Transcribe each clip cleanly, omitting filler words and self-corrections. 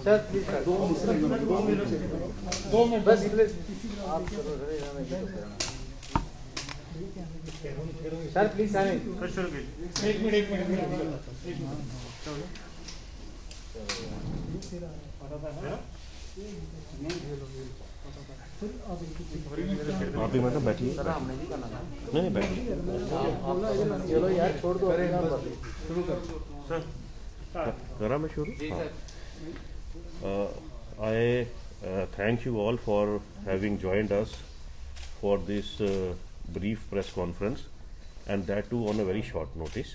Sir please sir 2 minute बस please आप sir please sir 1 minute आप भी मतलब बैठिए। नहीं बैठिए। चलो यार छोड़ दो सर करा मैं शुरू। I thank you all for having joined us for this brief press conference, and that too on a very short notice.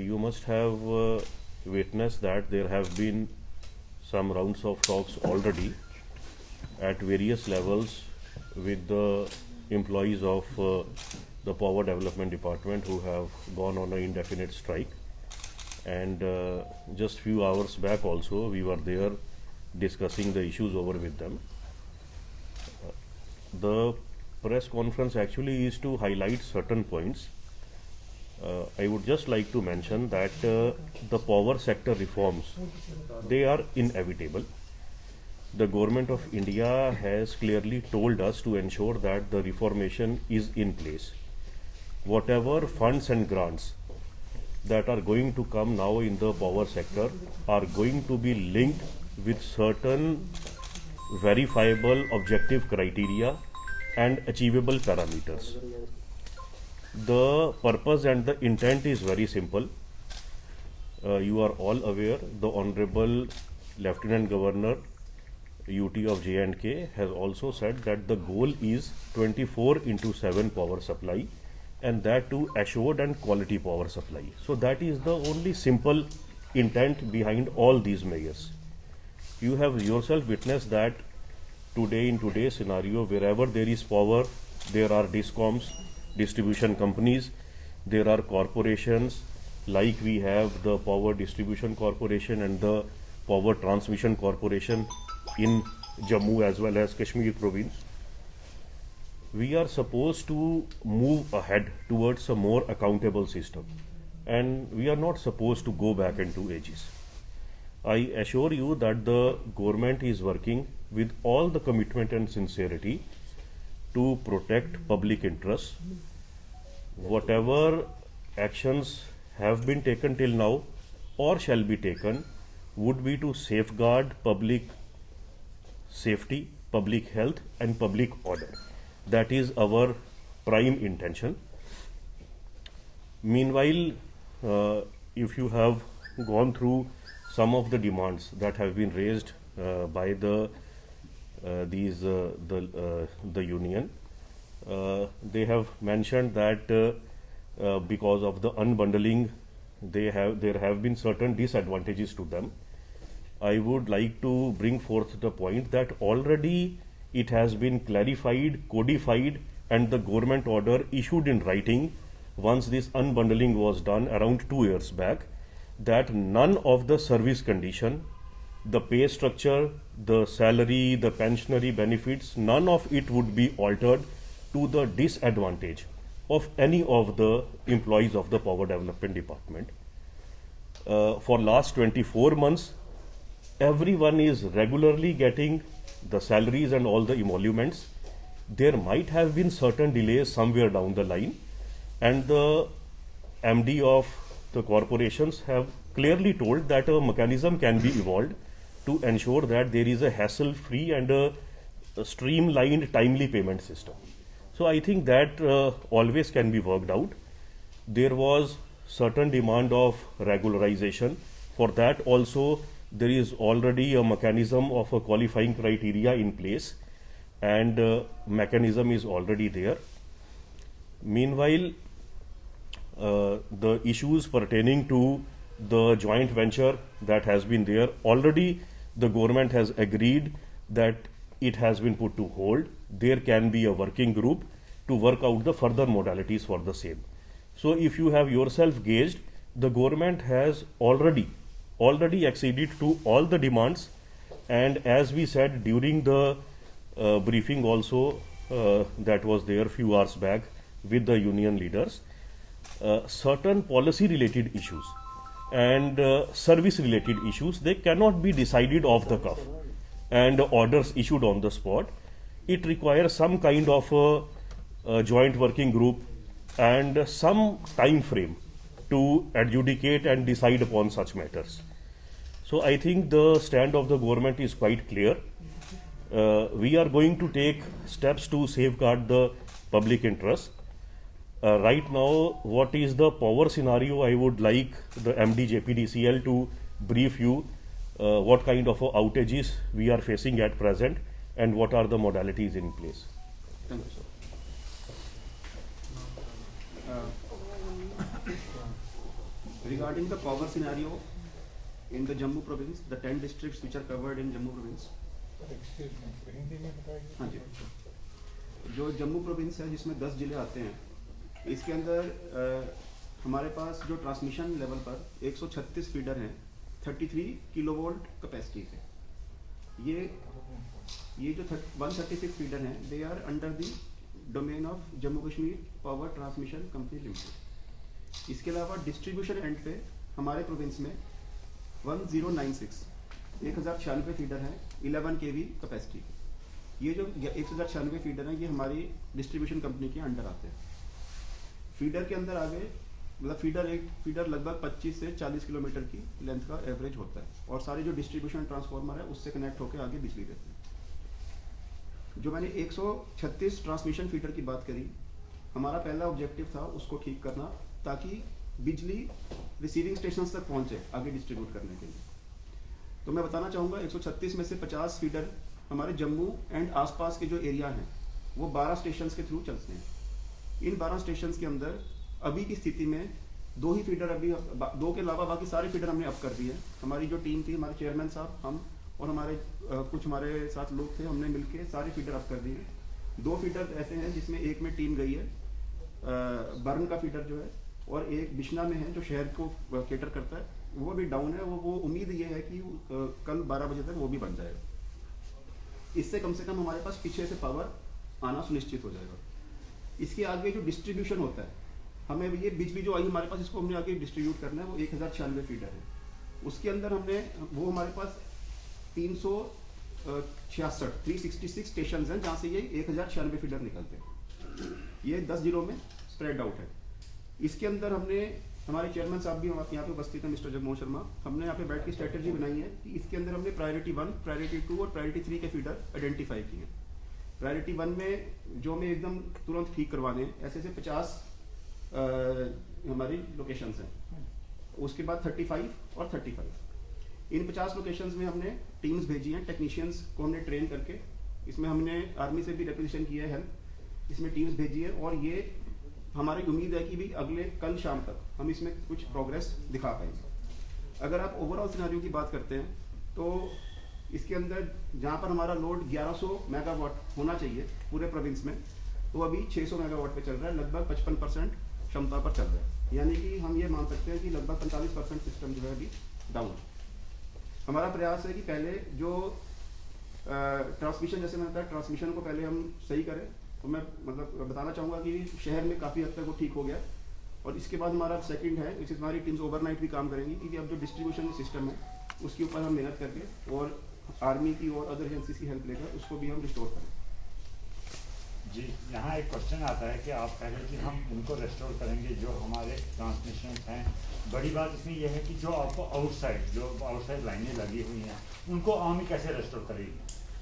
You must have witnessed that there have been some rounds of talks already at various levels with the employees of the Power Development Department who have gone on an indefinite strike. And just few hours back also we were there discussing the issues over with them. The press conference actually is to highlight certain points. I would just like to mention that the power sector reforms, they are inevitable. The government of India has clearly told us to ensure that the reformation is in place. Whatever funds and grants that are going to come now in the power sector are going to be linked with certain verifiable objective criteria and achievable parameters. The purpose and the intent is very simple. You are all aware the Honorable Lieutenant Governor UT of J&K has also said that the goal is 24/7 power supply, and that too assured and quality power supply. So that is the only simple intent behind all these measures. You have yourself witnessed that today, in today's scenario, wherever there is power, there are DISCOMs, distribution companies, there are corporations, like we have the Power Distribution Corporation and the Power Transmission Corporation in Jammu as well as Kashmir province. We are supposed to move ahead towards a more accountable system, and we are not supposed to go back into ages. I assure you that the government is working with all the commitment and sincerity to protect public interests. Whatever actions have been taken till now or shall be taken would be to safeguard public safety, public health and public order. That is our prime intention. Meanwhile, if you have gone through some of the demands that have been raised by the union, they have mentioned that because of the unbundling, there have been certain disadvantages to them. I would like to bring forth the point that already it has been clarified, codified, and the government order issued in writing once this unbundling was done around 2 years back, that none of the service condition, the pay structure, the salary, the pensionary benefits, none of it would be altered to the disadvantage of any of the employees of the Power Development Department. For last 24 months, everyone is regularly getting the salaries and all the emoluments. There might have been certain delays somewhere down the line, and the MD of the corporations have clearly told that a mechanism can be evolved to ensure that there is a hassle-free and a streamlined timely payment system. So I think that always can be worked out. There was certain demand of regularization. For that also there is already a mechanism of a qualifying criteria in place. and mechanism is already there. Meanwhile, the issues pertaining to the joint venture that has been there, already the government has agreed that it has been put to hold. There can be a working group to work out the further modalities for the same. So if you have yourself gauged, the government has already acceded to all the demands, and as we said during the briefing also that was there few hours back with the union leaders, certain policy related issues and service related issues, they cannot be decided off the cuff and orders issued on the spot. It requires some kind of a joint working group and some time frame to adjudicate and decide upon such matters. So I think the stand of the government is quite clear. We are going to take steps to safeguard the public interest. Right now, what is the power scenario? I would like the MD JPDCL to brief you what kind of outages we are facing at present and what are the modalities in place. Thank you, sir. Regarding the power scenario in the Jammu province, the 10 districts which are covered in Jammu province. हाँ जी, जो Jammu province है जिसमें 10 जिले आते हैं, इसके अंदर हमारे पास जो ट्रांसमिशन लेवल पर 136 फीडर हैं 33 किलोवोल्ट कैपेसिटी के। ये जो 136 फीडर हैं, they are under the domain of Jammu Kashmir power transmission company limited. इसके अलावा डिस्ट्रीब्यूशन एंड पे हमारे प्रोविंस में 1096 फीडर हैं 11 kV कैपेसिटी। ये जो 1096 फीडर हैं, ये हमारी डिस्ट्रीब्यूशन कंपनी के अंडर आते हैं। फीडर के अंदर आगे मतलब एक फीडर लगभग 25 से 40 किलोमीटर की लेंथ का एवरेज होता है, और सारे जो डिस्ट्रीब्यूशन ट्रांसफार्मर है उससे कनेक्ट होकर आगे बिजली देते हैं। जो मैंने 136 ट्रांसमिशन फीडर की बात करी, हमारा पहला ऑब्जेक्टिव था उसको ठीक करना ताकि बिजली रिसीविंग स्टेशन तक पहुंचे आगे डिस्ट्रीब्यूट करने के लिए। तो मैं बताना चाहूँगा 136 में से 50 फीडर हमारे जम्मू एंड आसपास के जो एरिया हैं वो 12 स्टेशन के थ्रू चलते हैं। इन 12 स्टेशन के अंदर अभी की स्थिति में 2 ही फीडर, अभी 2 के अलावा बाकी सारे फीडर हमने अप कर दिए। हमारी जो टीम थी, हमारे चेयरमैन साहब, हम और हमारे कुछ हमारे साथ लोग थे, हमने मिलके सारे फीडर अप कर दिए। 2 फीडर ऐसे हैं जिसमें एक में टीम गई है, बर्न का फीडर जो है, और एक बिश्ना में है जो शहर को केटर करता है, वो भी डाउन है। वो उम्मीद ये है कि कल 12 बजे तक वो भी बन जाएगा। इससे कम से कम हमारे पास पीछे से पावर आना सुनिश्चित हो जाएगा। इसके आगे जो डिस्ट्रीब्यूशन होता है, हमें ये बिजली जो आई हमारे पास, इसको हमने आगे डिस्ट्रीब्यूट करना है, वो 1096 फीडर है। उसके अंदर हमने वो हमारे पास 366 स्टेशन हैं जहाँ से ये 1096 फीडर निकलते हैं। ये 10 जिलों में स्प्रेड आउट है। इसके अंदर हमने, हमारे चेयरमैन साहब भी यहाँ पे उपस्थित हैं, मिस्टर जगमोहन शर्मा, हमने यहाँ पे बैठ के स्ट्रेटेजी बनाई है कि इसके अंदर हमने प्रायोरिटी 1, प्रायोरिटी 2 और प्रायोरिटी 3 के फीडर आइडेंटिफाई किए। प्रायोरिटी 1 में जो हमें एकदम तुरंत ठीक करवाने हैं, ऐसे 50 हमारी लोकेशंस हैं। उसके बाद 35 और 35, इन 50 लोकेशंस में हमने टीम्स भेजी हैं, टेक्नीशियंस को हमने ट्रेन करके, इसमें हमने आर्मी से भी रिप्रेजेंटेशन किया है हेल्प, इसमें टीम्स भेजी है, और ये हमारी उम्मीद है कि भी अगले कल शाम तक हम इसमें कुछ प्रोग्रेस दिखा पाएंगे। अगर आप ओवरऑल सिनेरियो की बात करते हैं तो इसके अंदर जहाँ पर हमारा लोड 1100 मेगावाट होना चाहिए पूरे प्रोविंस में, तो अभी 600 मेगावाट पे चल रहा है, लगभग 55% क्षमता पर चल रहा है। यानी कि हम ये मान सकते हैं कि लगभग 45% सिस्टम जो है अभी डाउन। हमारा प्रयास है कि पहले जो ट्रांसमिशन, जैसे मैंने बताया, ट्रांसमिशन को पहले हम सही करें। तो मैं मतलब बताना चाहूँगा कि शहर में काफ़ी हद तक वो ठीक हो गया, और इसके बाद हमारा सेकंड है, इससे हमारी टीम्स ओवरनाइट भी काम करेंगी, क्योंकि अब जो डिस्ट्रीब्यूशन सिस्टम है उसके ऊपर हम मेहनत करके और आर्मी की और अदर एजेंसीज की हेल्प लेकर उसको भी हम रिस्टोर करें। जी, यहाँ एक क्वेश्चन आता है कि आप कह रहे हैं कि हम उनको रेस्टोर करेंगे जो हमारे ट्रांसमिशन हैं। बड़ी बात इसमें यह है कि जो आपको आउटसाइड लाइनें लगी हुई हैं, उनको आर्मी कैसे रेस्टोर करेगी?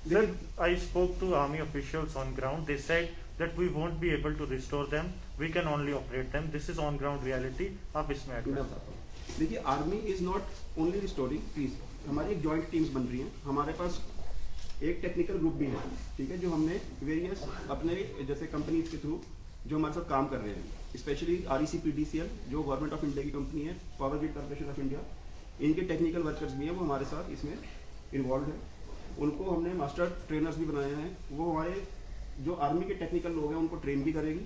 Sir, I spoke to army officials on ground. They said that we won't be able to restore them. We can only operate them. This is on ground reality. आप इसमें add करें। देखिए, army is not only restoring, please. हमारी एक joint teams बन रही हैं। हमारे पास एक टेक्निकल ग्रुप भी है, ठीक है, जो हमने वेरियस अपने जैसे कंपनीज के थ्रू जो हमारे साथ काम कर रहे हैं, स्पेशली REC-PDCL जो गवर्नमेंट ऑफ इंडिया की कंपनी है, power grid corporation of India, इनके टेक्निकल वर्कर्स भी हैं, वो हमारे साथ इसमें इन्वॉल्व है। उनको हमने मास्टर ट्रेनर्स भी बनाए हैं, वो हमारे जो आर्मी के टेक्निकल लोग हैं उनको ट्रेन भी करेगी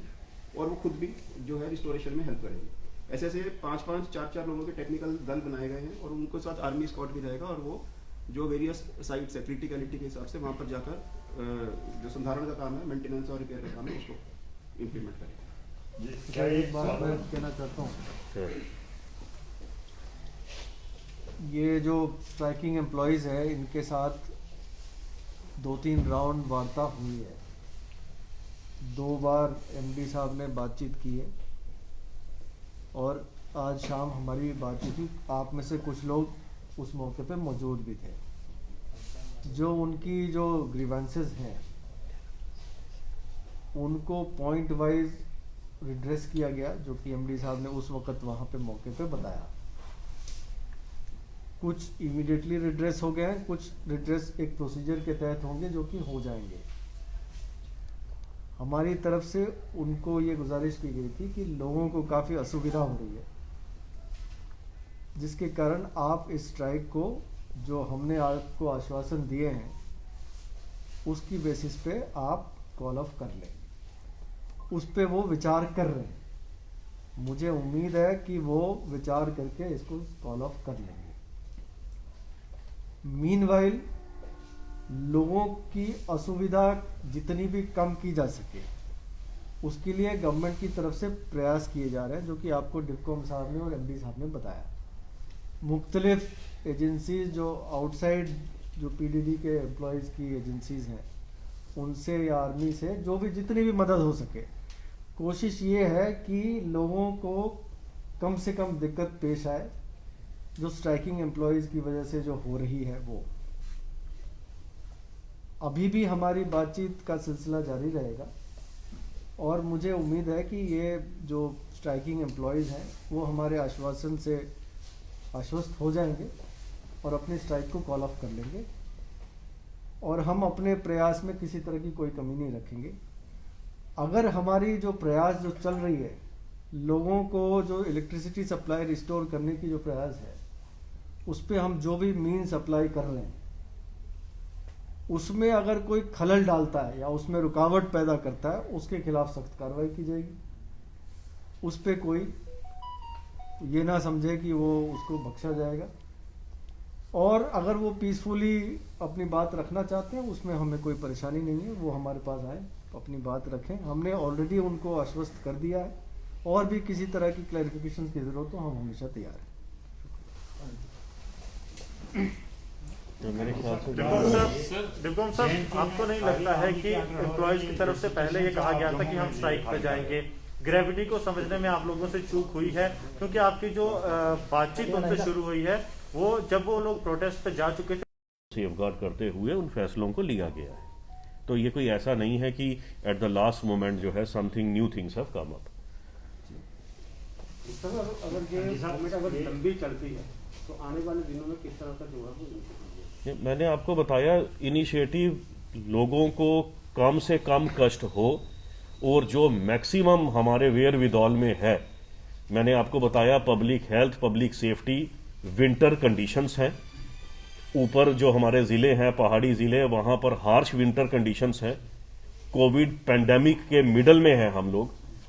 और वो खुद भी जो है रिस्टोरेशन में हेल्प करेगी। ऐसे ऐसे 5-5, 4-4 लोगों के टेक्निकल दल बनाए गए हैं और उनके साथ आर्मी स्क्वाड भी रहेगा और वो जो वेरियस साइट्स है क्रिटिकलिटी के हिसाब से वहाँ पर जाकर जो संधारण का काम है, मेंटेनेंस और रिपेयर का काम है, उसको इम्प्लीमेंट करेगा। क्या एक बात मैं कहना चाहता हूँ, ये जो स्ट्राइकिंग एम्प्लॉयज़ है इनके साथ 2-3 राउंड वार्ता हुई है, 2 बार MD साहब ने बातचीत की है और आज शाम हमारी बातचीत हुई। आप में से कुछ लोग उस मौके पे मौजूद भी थे। जो उनकी जो ग्रीवेंसेस हैं उनको पॉइंट वाइज रिड्रेस किया गया, जो कि MD साहब ने उस वक्त वहाँ पे मौके पे बताया। कुछ इमीडिएटली रिड्रेस हो गए हैं, कुछ रिड्रेस एक प्रोसीजर के तहत होंगे जो कि हो जाएंगे। हमारी तरफ से उनको ये गुजारिश की गई थी कि लोगों को काफ़ी असुविधा हो रही है, जिसके कारण आप इस स्ट्राइक को जो हमने आपको आश्वासन दिए हैं उसकी बेसिस पे आप कॉल ऑफ कर लें। उस पे वो विचार कर रहे हैं, मुझे उम्मीद है कि वो विचार करके इसको कॉल ऑफ कर लेंगे। मीनवाइल लोगों की असुविधा जितनी भी कम की जा सके उसके लिए गवर्नमेंट की तरफ से प्रयास किए जा रहे हैं, जो कि आपको डिस्कॉम साहब ने और MD साहब ने बताया। मुख्तलिफ एजेंसीज जो आउटसाइड जो PDD के एम्प्लॉयज़ की एजेंसीज हैं उनसे या आर्मी से जो भी जितनी भी मदद हो सके, कोशिश ये है कि लोगों को कम से कम दिक्कत पेश आए जो स्ट्राइकिंग एम्प्लॉयज़ की वजह से जो हो रही है। वो अभी भी हमारी बातचीत का सिलसिला जारी रहेगा और मुझे उम्मीद है कि ये जो स्ट्राइकिंग एम्प्लॉयज़ हैं वो हमारे आश्वासन से आश्वस्त हो जाएंगे और अपनी स्ट्राइक को कॉल ऑफ कर लेंगे और हम अपने प्रयास में किसी तरह की कोई कमी नहीं रखेंगे। अगर हमारी जो प्रयास जो चल रही है, लोगों को जो इलेक्ट्रिसिटी सप्लाई रिस्टोर करने की जो प्रयास है, उस पर हम जो भी मीन्स अप्लाई कर रहे हैं उसमें अगर कोई खलल डालता है या उसमें रुकावट पैदा करता है उसके खिलाफ सख्त कार्रवाई की जाएगी। उस पर कोई ये ना समझे कि वो उसको बख्शा जाएगा और अगर वो पीसफुली अपनी बात रखना चाहते हैं उसमें हमें कोई परेशानी नहीं है, वो हमारे पास आए अपनी बात रखें। हमने ऑलरेडी उनको आश्वस्त कर दिया है और भी किसी तरह की क्लैरिफिकेशन की ज़रूरत हो हम हमेशा तैयार हैं। तो मेरे ख्याल से डिप्कॉम साहब, आपको नहीं लगता है कि एम्प्लॉयज की तरफ से पहले ये कहा गया था कि हम स्ट्राइक पर जाएंगे, ग्रेविटी को समझने में आप लोगों से चूक हुई है? क्योंकि आपकी जो बातचीत उनसे शुरू हुई है वो जब वो लोग प्रोटेस्ट पे जा चुके थे, सेफगार्ड करते हुए उन फैसलों को लिया गया है। तो ये कोई ऐसा नहीं है कि एट द लास्ट मोमेंट जो है something new things have come up. अगर ये मूवमेंट अगर लंबी चलती है तो आने वाले दिनों में किस तरह का जो है मैंने आपको बताया, इनिशिएटिव लोगों को कम से कम कष्ट हो और जो मैक्सिमम हमारे वेयर विदौल में है, मैंने आपको बताया public health, public safety, winter conditions हैं। ऊपर जो हमारे ज़िले हैं, पहाड़ी ज़िले, वहाँ पर हार्श विंटर कंडीशंस हैं। कोविड पैंडेमिक के मिडल में हैं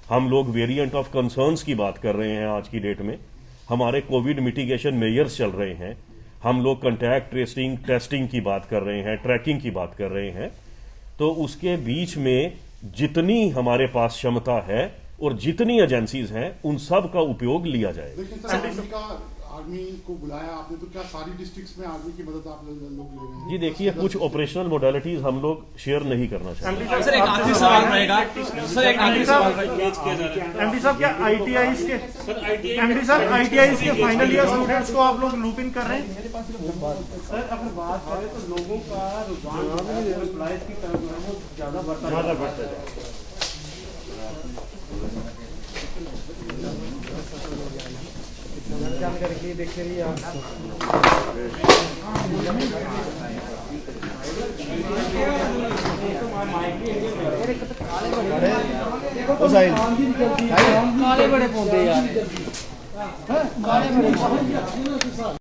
हम लोग वेरिएंट ऑफ कंसर्न्स की बात कर रहे हैं आज की डेट में। हमारे कोविड मिटिगेशन मेजर्स चल रहे हैं, हम लोग कॉन्टैक्ट ट्रेसिंग टेस्टिंग की बात कर रहे हैं, ट्रैकिंग की बात कर रहे हैं। तो उसके बीच में जितनी हमारे पास क्षमता है और जितनी एजेंसीज हैं उन सब का उपयोग लिया जाए। लेकिन सर आर्मी को बुलाया आपने, तो क्या सारी डिस्ट्रिक्ट्स में आर्मी की मदद आप लोग ले रहे हैं? जी देखिए, कुछ ऑपरेशनल मोडालिटीज हम लोग शेयर नहीं करना चाहते। सर एक आखिरी सवाल रहेगा, सर एक आखिरी सवाल MD साहब क्या ITIs के फाइनल ईयर स्टूडेंट्स को आप लोग लूप इन कर रहे हैं? सर अगर बात करें तो लोगों का रुझान एम्प्लॉयज की तरफ जो है वो ज़्यादा बढ़ता जाएगा। जानकारी के लिए देखते रहिए आप। काले बड़े पौधे यार, काले बड़े